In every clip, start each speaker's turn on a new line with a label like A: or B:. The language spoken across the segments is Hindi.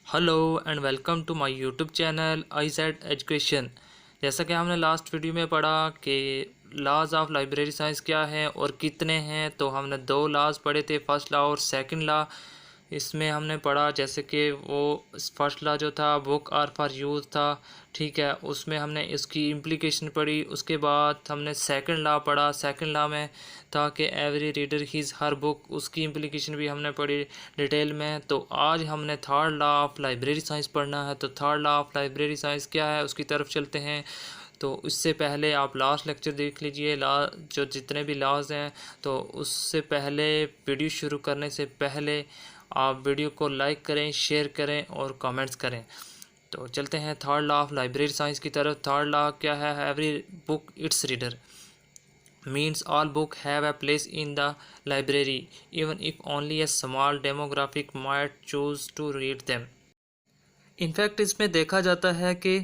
A: Hello and welcome to my YouTube channel IZ education. जैसा कि हमने लास्ट वीडियो में पढ़ा कि लॉज ऑफ लाइब्रेरी साइंस क्या है और कितने हैं, तो हमने दो लॉज पढ़े थे, फर्स्ट लॉ और सेकंड लॉ। इसमें हमने पढ़ा जैसे कि वो फर्स्ट लॉ जो था बुक आर फॉर यूज़ था, ठीक है, उसमें हमने इसकी इम्प्लीकेशन पढ़ी। उसके बाद हमने सेकंड लॉ पढ़ा, सेकंड लॉ में था कि एवरी रीडर हीज़ हर बुक, उसकी इम्प्लीकेशन भी हमने पढ़ी डिटेल में। तो आज हमने third law of library science पढ़ना है। तो third law of library science क्या है उसकी तरफ चलते हैं। तो उससे पहले आप लास्ट लेक्चर देख लीजिए, लॉ जो जितने भी लॉज हैं। तो उससे पहले वीडियो शुरू करने से पहले आप वीडियो को लाइक करें, शेयर करें और कमेंट्स करें। तो चलते हैं third law of library science की तरफ। थर्ड लॉ क्या है? Every book it's reader means all books have a place in the library even if only a small demographic might choose to read them। In fact इसमें देखा जाता है कि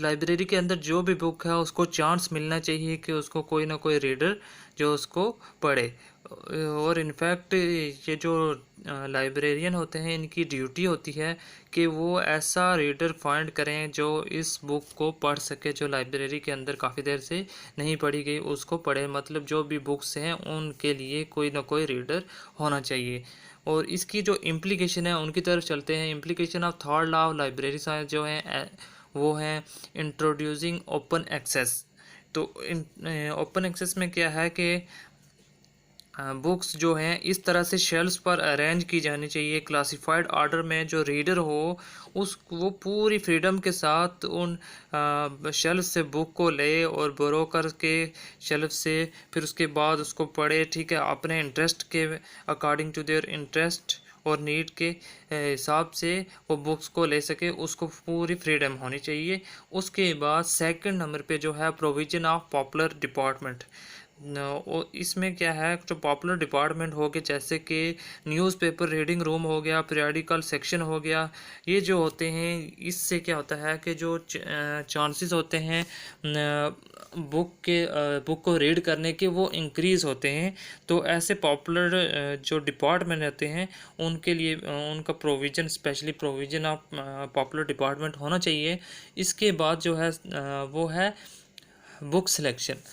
A: लाइब्रेरी के अंदर जो भी बुक है उसको चांस मिलना चाहिए कि उसको कोई ना कोई रीडर जो उसको पढ़े। और इनफैक्ट ये जो लाइब्रेरियन होते हैं इनकी ड्यूटी होती है कि वो ऐसा रीडर फाइंड करें जो इस बुक को पढ़ सके, जो लाइब्रेरी के अंदर काफ़ी देर से नहीं पढ़ी गई उसको पढ़े। मतलब जो भी बुक्स हैं उनके लिए कोई ना कोई रीडर होना चाहिए। और इसकी जो इम्प्लीकेशन है उनकी तरफ चलते हैं। Implication of third law of library science जो है वो है इंट्रोड्यूसिंग ओपन एक्सेस। तो ओपन एक्सेस में क्या है कि बुक्स जो हैं इस तरह से शेल्फ्स पर अरेंज की जानी चाहिए क्लासिफाइड ऑर्डर में। जो रीडर हो उस वो पूरी फ्रीडम के साथ उन शेल्फ से बुक को ले और बोरो करके शेल्फ से फिर उसके बाद उसको पढ़े, ठीक है, अपने इंटरेस्ट के अकॉर्डिंग टू देयर इंटरेस्ट और नीड के हिसाब से वो बुक्स को ले सके, उसको पूरी फ्रीडम होनी चाहिए। उसके बाद सेकंड नंबर पे जो है प्रोविजन ऑफ पॉपुलर डिपार्टमेंट। इसमें क्या है, जो पॉपुलर डिपार्टमेंट हो गए जैसे कि न्यूज़पेपर रीडिंग रूम हो गया, पीरियडिकल सेक्शन हो गया, ये जो होते हैं इससे क्या होता है कि जो चांसेस होते हैं बुक को रीड करने के वो इंक्रीज़ होते हैं। तो ऐसे पॉपुलर जो डिपार्टमेंट रहते हैं उनके लिए उनका provision, specially provision of popular department होना चाहिए। इसके बाद जो है वो है बुक सिलेक्शन।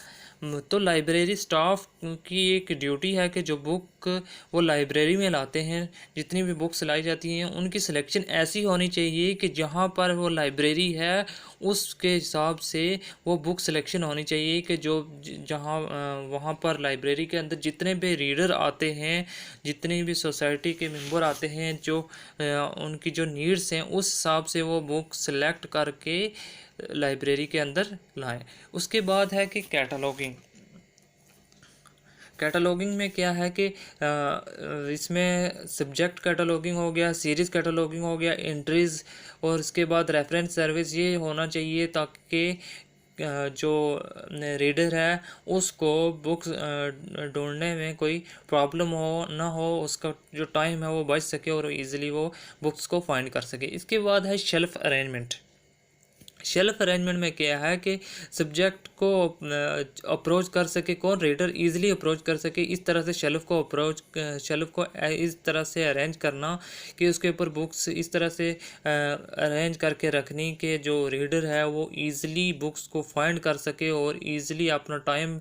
A: तो लाइब्रेरी स्टाफ की एक ड्यूटी है कि जो बुक वो लाइब्रेरी में लाते हैं, जितनी भी बुक्स लाई जाती हैं उनकी सिलेक्शन ऐसी होनी चाहिए कि जहाँ पर वो लाइब्रेरी है उसके हिसाब से वो बुक सिलेक्शन होनी चाहिए कि जो जहाँ वहाँ पर लाइब्रेरी के अंदर जितने भी रीडर आते हैं, जितने भी सोसाइटी के मेंबर आते हैं, जो उनकी जो नीड्स हैं उस हिसाब से वो बुक सिलेक्ट करके लाइब्रेरी के अंदर लाएं। उसके बाद है कि कैटलॉगिंग। कैटलॉगिंग में क्या है कि इसमें सब्जेक्ट कैटलॉगिंग हो गया, सीरीज़ कैटलॉगिंग हो गया, एंट्रीज़, और उसके बाद रेफरेंस सर्विस ये होना चाहिए ताकि जो रीडर है उसको बुक्स ढूंढने में कोई प्रॉब्लम हो ना हो, उसका जो टाइम है वो बच सके और इजीली वो बुक्स को फाइंड कर सके। इसके बाद है शेल्फ अरेंजमेंट। शेल्फ अरेंजमेंट में क्या है कि सब्जेक्ट को अप्रोच कर सके कौन, रीडर इजीली अप्रोच कर सके, इस तरह से शेल्फ को इस तरह से अरेंज करना कि उसके ऊपर बुक्स इस तरह से अरेंज करके रखनी कि जो रीडर है वो इजीली बुक्स को फाइंड कर सके और इजीली अपना टाइम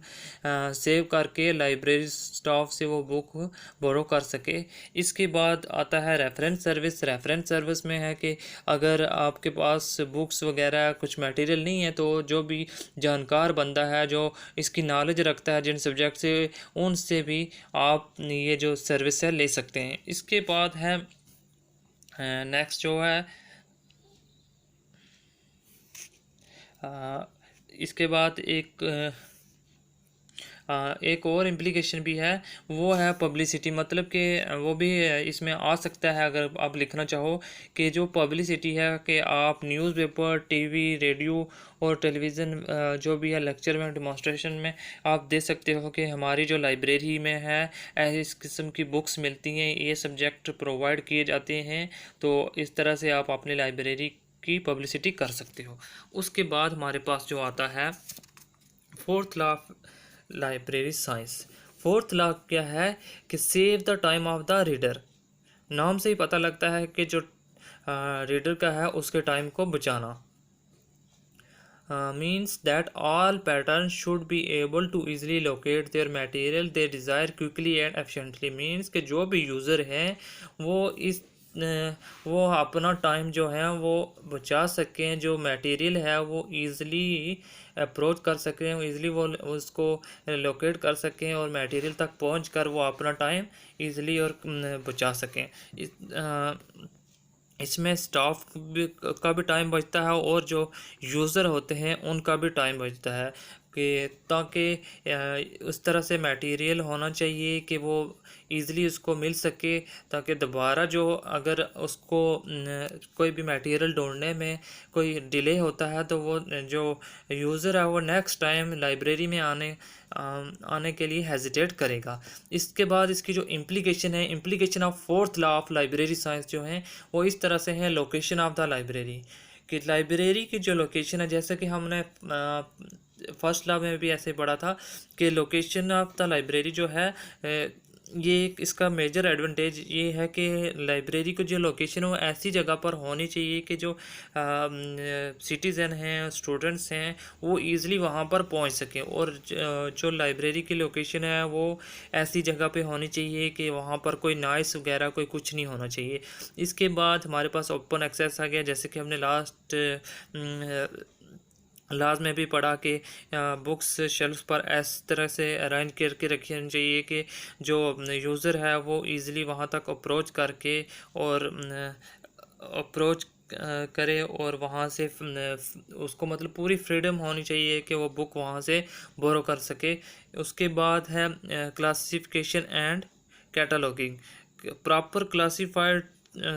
A: सेव करके लाइब्रेरी स्टाफ से वो बुक बोरो कर सके। इसके बाद आता है रेफरेंस सर्विस। रेफरेंस सर्विस में है कि अगर आपके पास बुक्स वगैरह कुछ मटेरियल नहीं है तो जो भी जानकार बंदा है जो इसकी नॉलेज रखता है जिन सब्जेक्ट से, उनसे भी आप ये जो सर्विस है ले सकते हैं। इसके बाद है नेक्स्ट जो है इसके बाद एक और इम्प्लीकेशन भी है, वो है पब्लिसिटी। मतलब कि वो भी इसमें आ सकता है अगर आप लिखना चाहो कि जो पब्लिसिटी है कि आप न्यूज़पेपर, टीवी, रेडियो और टेलीविज़न जो भी है लेक्चर में, डिमॉन्स्ट्रेशन में आप दे सकते हो कि हमारी जो लाइब्रेरी में है इस किस्म की बुक्स मिलती हैं, ये सब्जेक्ट प्रोवाइड किए जाते हैं। तो इस तरह से आप अपनी लाइब्रेरी की पब्लिसिटी कर सकते हो। उसके बाद हमारे पास जो आता है fourth law library science. Fourth law क्या है कि save the time of the reader. नाम से ही पता लगता है कि जो रीडर का है उसके टाइम को बचाना। means that all patterns should be able to easily locate their material they desire quickly and efficiently। means कि जो भी यूज़र हैं वो वो अपना टाइम जो है वो बचा सकें, जो मटेरियल है वो ईज़िली अप्रोच कर सकें, ईज़िली वो उसको लोकेट कर सकें और मटेरियल तक पहुंच कर वो अपना टाइम ईज़िली और बचा सकें। इसमें स्टाफ का भी टाइम बचता है और जो यूज़र होते हैं उनका भी टाइम बचता है कि ताकि उस तरह से मटेरियल होना चाहिए कि वो ईज़िली उसको मिल सके, ताकि दोबारा जो अगर उसको कोई भी मटेरियल ढूंढने में कोई डिले होता है तो वो जो यूज़र है वो नेक्स्ट टाइम लाइब्रेरी में आने के लिए हेजिटेट करेगा। इसके बाद इसकी जो इम्प्लीकेशन है, implication of fourth law of library science जो है वो इस तरह से है। लोकेशन ऑफ द लाइब्रेरी, कि लाइब्रेरी की जो लोकेशन है, जैसे कि हमने फर्स्ट लॉ में भी ऐसे पढ़ा था कि लोकेशन ऑफ द लाइब्रेरी जो है ये इसका मेजर एडवांटेज ये है कि लाइब्रेरी की जो लोकेशन है वो ऐसी जगह पर होनी चाहिए कि जो सिटीज़न हैं, स्टूडेंट्स हैं, वो ईज़िली वहाँ पर पहुँच सकें। और जो लाइब्रेरी की लोकेशन है वो ऐसी जगह पे होनी चाहिए कि वहाँ पर कोई नॉइस वगैरह कोई कुछ नहीं होना चाहिए। इसके बाद हमारे पास ओपन एक्सेस आ गया, जैसे कि हमने लास्ट में भी पढ़ा कि बुक्स शेल्फ पर इस तरह से अरेंज करके रखनी चाहिए कि जो यूज़र है वो इजीली वहाँ तक अप्रोच करके और अप्रोच करे और वहाँ से उसको मतलब पूरी फ्रीडम होनी चाहिए कि वो बुक वहाँ से बोरो कर सके। उसके बाद है classification and cataloguing. Proper classified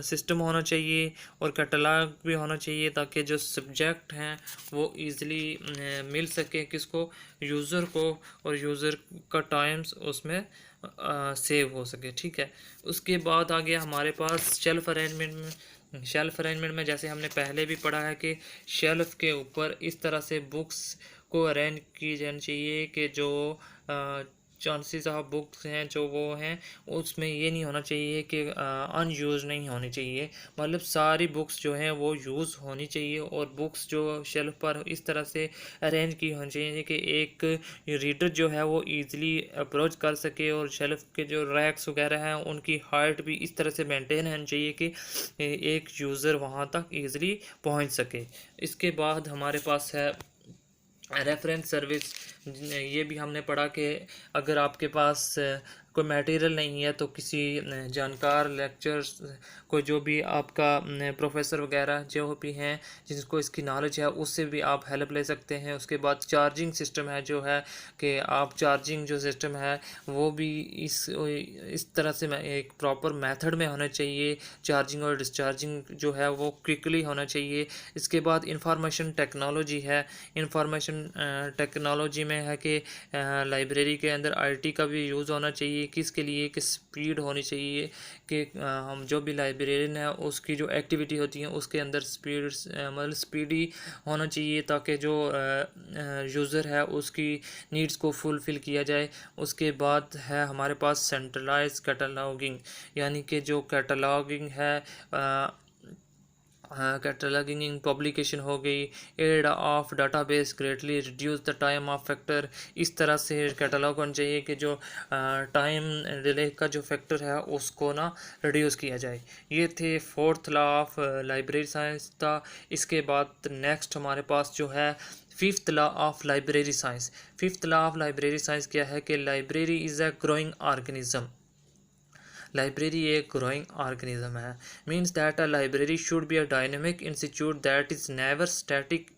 A: system होना चाहिए और कैटलॉग भी होना चाहिए ताकि जो सब्जेक्ट हैं वो इजीली मिल सके किसको, यूज़र को, और यूज़र का टाइम्स उसमें सेव हो सके। ठीक है, उसके बाद आ गया हमारे पास शेल्फ अरेंजमेंट में। शेल्फ अरेंजमेंट में जैसे हमने पहले भी पढ़ा है कि शेल्फ के ऊपर इस तरह से बुक्स को अरेंज की जानी चाहिए कि जो चांसेस ऑफ बुक्स हैं जो वो हैं उसमें ये नहीं होना चाहिए कि अनयूज़ नहीं होनी चाहिए, मतलब सारी बुक्स जो हैं वो यूज़ होनी चाहिए। और बुक्स जो शेल्फ पर इस तरह से अरेंज की होनी चाहिए कि एक रीडर जो है वो इजीली अप्रोच कर सके, और शेल्फ के जो रैक्स वगैरह हैं उनकी हाइट भी इस तरह से मेंटेन होनी चाहिए कि एक यूज़र वहाँ तक ईज़िली पहुँच सके। इसके बाद हमारे पास है रेफरेंस सर्विस। ये भी हमने पढ़ा कि अगर आपके पास कोई मटेरियल नहीं है तो किसी जानकार लेक्चर्स कोई जो भी आपका प्रोफेसर वगैरह जो भी हैं जिसको इसकी नॉलेज है उससे भी आप हेल्प ले सकते हैं। उसके बाद चार्जिंग सिस्टम है जो है कि आप चार्जिंग जो सिस्टम है वो भी इस तरह से एक प्रॉपर मेथड में होना चाहिए। चार्जिंग और डिस्चार्जिंग जो है वो क्विकली होना चाहिए। इसके बाद इंफॉर्मेशन टेक्नोलॉजी है। इंफॉर्मेशन टेक्नोलॉजी में है कि लाइब्रेरी के अंदर आईटी का भी यूज़ होना चाहिए। किसके लिए कि स्पीड होनी चाहिए कि हम जो भी लाइब्रेरियन है उसकी जो एक्टिविटी होती है उसके अंदर स्पीड मतलब स्पीडी होना चाहिए ताकि जो यूज़र है उसकी नीड्स को फुलफ़िल किया जाए। उसके बाद है हमारे पास सेंट्रलाइज कैटलॉगिंग, यानी कि जो कैटलॉगिंग है कैटलॉगिंग पब्लिकेशन हो गई। Aid of database greatly reduce the time of factor. इस तरह से कैटलॉग होना चाहिए कि जो टाइम डिले का जो फैक्टर है उसको ना रिड्यूस किया जाए। ये थे fourth law of library science था। इसके बाद नेक्स्ट हमारे पास जो है fifth law of library science. Fifth law of library science क्या है कि library is a growing organism. Library एक ग्रोइंग ऑर्गेनिज्म है। Means that a library should be a dynamic institute that is never static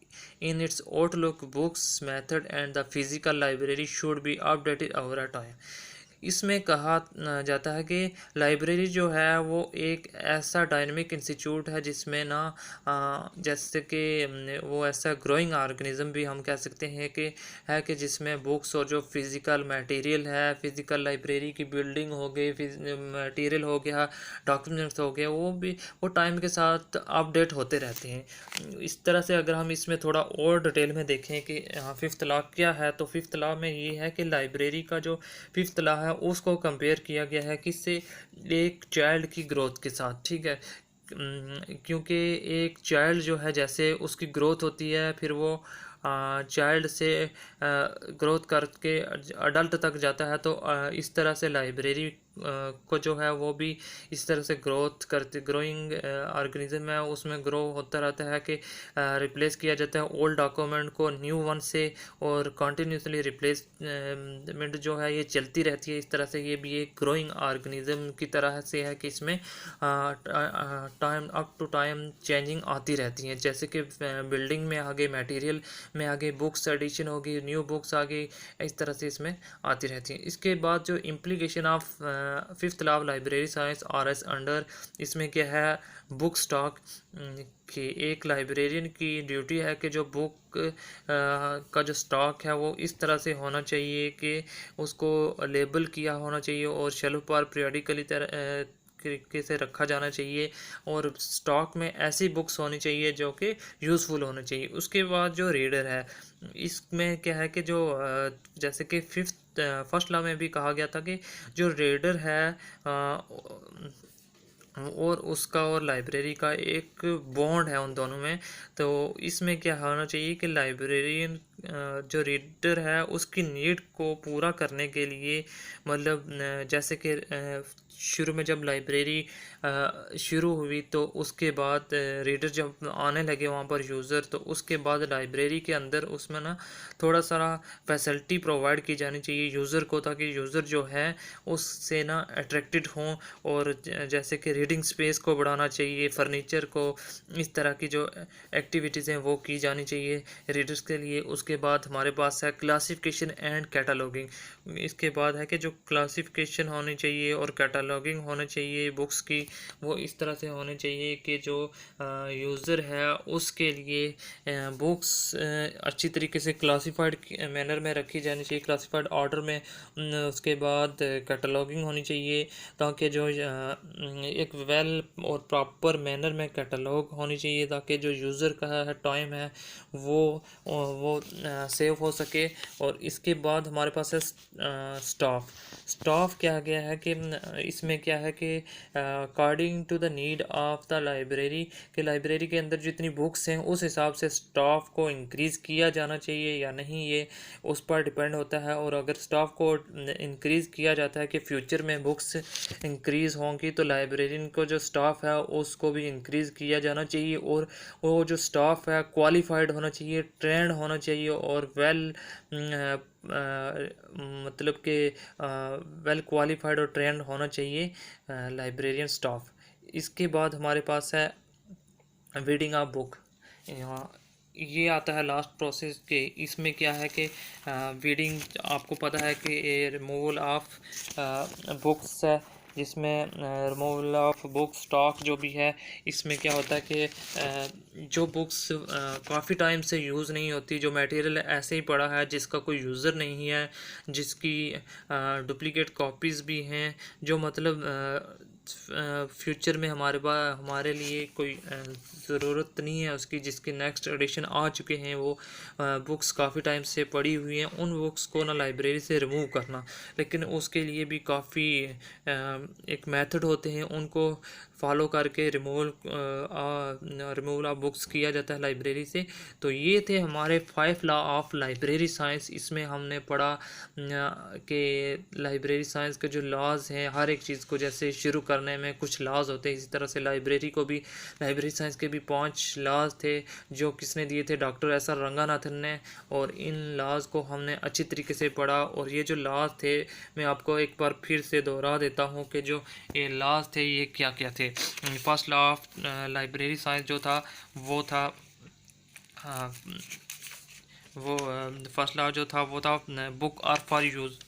A: in its outlook, books, method and the physical library should be updated over a time। इसमें कहा जाता है कि लाइब्रेरी जो है वो एक ऐसा डायनेमिक इंस्टीट्यूट है जिसमें ना जैसे कि वो ऐसा ग्रोइंग ऑर्गेनिज्म भी हम कह सकते हैं कि है कि जिसमें बुक्स और जो फिज़िकल मटेरियल है, फिज़िकल लाइब्रेरी की बिल्डिंग हो गई, मटेरियल हो गया, डॉक्यूमेंट्स हो गया, वो टाइम के साथ अपडेट होते रहते हैं। इस तरह से अगर हम इसमें थोड़ा और डिटेल में देखें कि फिफ्थ लॉ क्या है, तो फिफ्थ लॉ में ये है कि लाइब्रेरी का जो फिफ्थ लॉ है उसको कंपेयर किया गया है किससे, एक चाइल्ड की ग्रोथ के साथ। ठीक है, क्योंकि एक चाइल्ड जो है जैसे उसकी ग्रोथ होती है, फिर वो चाइल्ड से ग्रोथ करके अडल्ट तक जाता है, तो इस तरह से लाइब्रेरी को जो है वो भी इस तरह से ग्रोथ करती, ग्रोइंग ऑर्गेनिज्म है, उसमें ग्रो होता रहता है कि रिप्लेस किया जाता है ओल्ड डॉक्यूमेंट को न्यू वन से, और कंटिन्यूसली रिप्लेसमेंट जो है ये चलती रहती है। इस तरह से ये भी एक ग्रोइंग ऑर्गेनिज्म की तरह से है कि इसमें time up to time changing आती रहती हैं, जैसे कि बिल्डिंग में आगे मटेरियल में आगे बुक्स एडिशन होगी, न्यू बुक्स आगे, इस तरह से इसमें आती रहती हैं। इसके बाद जो implication of fifth law of library science R S under, इसमें क्या है, बुक स्टॉक कि एक लाइब्रेरियन की ड्यूटी है कि जो बुक का जो स्टॉक है वो इस तरह से होना चाहिए कि उसको लेबल किया होना चाहिए और शेल्फ पर पीरियडिकली तरीके से रखा जाना चाहिए, और स्टॉक में ऐसी बुक्स होनी चाहिए जो कि यूज़फुल होनी चाहिए। उसके बाद जो रीडर है, इसमें क्या है कि जो जैसे कि फर्स्ट लॉ में भी कहा गया था कि जो रीडर है और उसका और लाइब्रेरी का एक बॉन्ड है उन दोनों में। तो इसमें क्या होना चाहिए कि लाइब्रेरियन जो रीडर है उसकी नीड को पूरा करने के लिए, मतलब जैसे कि शुरू में जब लाइब्रेरी शुरू हुई तो उसके बाद रीडर जब आने लगे वहाँ पर यूज़र, तो उसके बाद लाइब्रेरी के अंदर उसमें ना थोड़ा सा फैसिलिटी प्रोवाइड की जानी चाहिए यूज़र को, ताकि यूज़र जो है उससे ना अट्रैक्टेड हों, और जैसे कि रीडिंग स्पेस को बढ़ाना चाहिए, फर्नीचर को, इस तरह की जो एक्टिविटीज़ हैं वो की जानी चाहिए रीडर्स के लिए। उसके बाद हमारे पास है क्लासिफिकेशन एंड कैटलॉगिंग। इसके बाद है कि जो क्लासिफिकेशन होनी चाहिए और कैटलॉगिंग होनी चाहिए बुक्स की, वो इस तरह से होनी चाहिए कि जो यूज़र है उसके लिए बुक्स अच्छी तरीके से क्लासिफाइड मैनर में रखी जानी चाहिए, क्लासिफाइड ऑर्डर में। उसके बाद कैटलॉगिंग होनी चाहिए ताकि जो एक वेल और प्रॉपर मैनर में कैटलॉग होनी चाहिए, ताकि जो यूज़र का है टाइम है वो सेव हो सके। और इसके बाद हमारे पास है स्टाफ क्या गया है कि इसमें क्या है कि according to the need of the library, कि लाइब्रेरी के अंदर जितनी बुक्स हैं उस हिसाब से स्टाफ को इंक्रीज़ किया जाना चाहिए या नहीं, ये उस पर डिपेंड होता है। और अगर स्टाफ को इंक्रीज़ किया जाता है कि फ्यूचर में बुक्स इंक्रीज़ होंगी, तो लाइब्रेरियन को जो स्टाफ है उसको भी इंक्रीज़ किया जाना चाहिए, और वो जो स्टाफ है क्वालिफाइड होना चाहिए, ट्रेंड होना चाहिए, और मतलब कि वेल क्वालिफाइड और ट्रेंड होना चाहिए लाइब्रेरियन स्टाफ। इसके बाद हमारे पास है रीडिंग ऑफ बुक। यहाँ ये आता है लास्ट प्रोसेस के, इसमें क्या है कि रीडिंग, आपको पता है कि रिमूवल ऑफ बुक्स है, जिसमें रिमूवल ऑफ बुक स्टॉक जो भी है, इसमें क्या होता है कि जो बुक्स काफ़ी टाइम से यूज़ नहीं होती, जो मटेरियल ऐसे ही पड़ा है जिसका कोई यूज़र नहीं है, जिसकी डुप्लीकेट कॉपीज़ भी हैं, जो मतलब फ्यूचर में हमारे लिए कोई ज़रूरत नहीं है उसकी, जिसके नेक्स्ट एडिशन आ चुके हैं, वो बुक्स काफ़ी टाइम से पड़ी हुई हैं, उन बुक्स को ना लाइब्रेरी से रिमूव करना। लेकिन उसके लिए भी काफ़ी एक मेथड होते हैं, उनको फॉलो करके रिमूवल ऑफ बुक्स किया जाता है लाइब्रेरी से। तो ये थे हमारे 5 लॉ ऑफ लाइब्रेरी साइंस। इसमें हमने पढ़ा कि लाइब्रेरी साइंस के जो लॉज हैं, हर एक चीज़ को जैसे शुरू करने में कुछ लॉज होते हैं, इसी तरह से लाइब्रेरी को भी, लाइब्रेरी साइंस के भी 5 लॉज थे जो किसने दिए थे, डॉक्टर एस आर रंगानाथन ने। और इन लॉज को हमने अच्छी तरीके से पढ़ा, और ये जो लॉज थे मैं आपको एक बार फिर से दोहरा देता हूँ कि जो ये लॉज थे ये क्या क्या थे। First law of library science जो था वो था फर्स्ट लॉ जो था वो था बुक आर फॉर यूज़,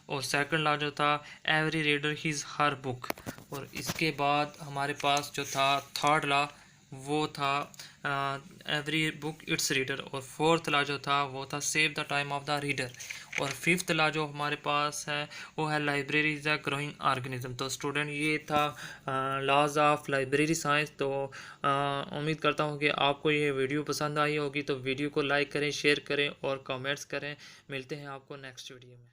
A: और सेकंड लॉ जो था every reader his her book. और इसके बाद हमारे पास जो था थर्ड लॉ वो था एवरी बुक इट्स रीडर, और फोर्थ लॉ जो था वो था save the time of the reader. और फिफ्थ लॉ जो हमारे पास है वो है library is a growing organism. तो स्टूडेंट ये था लॉज ऑफ लाइब्रेरी साइंस। तो उम्मीद करता हूँ कि आपको ये वीडियो पसंद आई होगी, तो वीडियो को लाइक करें, शेयर करें और कमेंट्स करें। मिलते हैं आपको नेक्स्ट वीडियो में।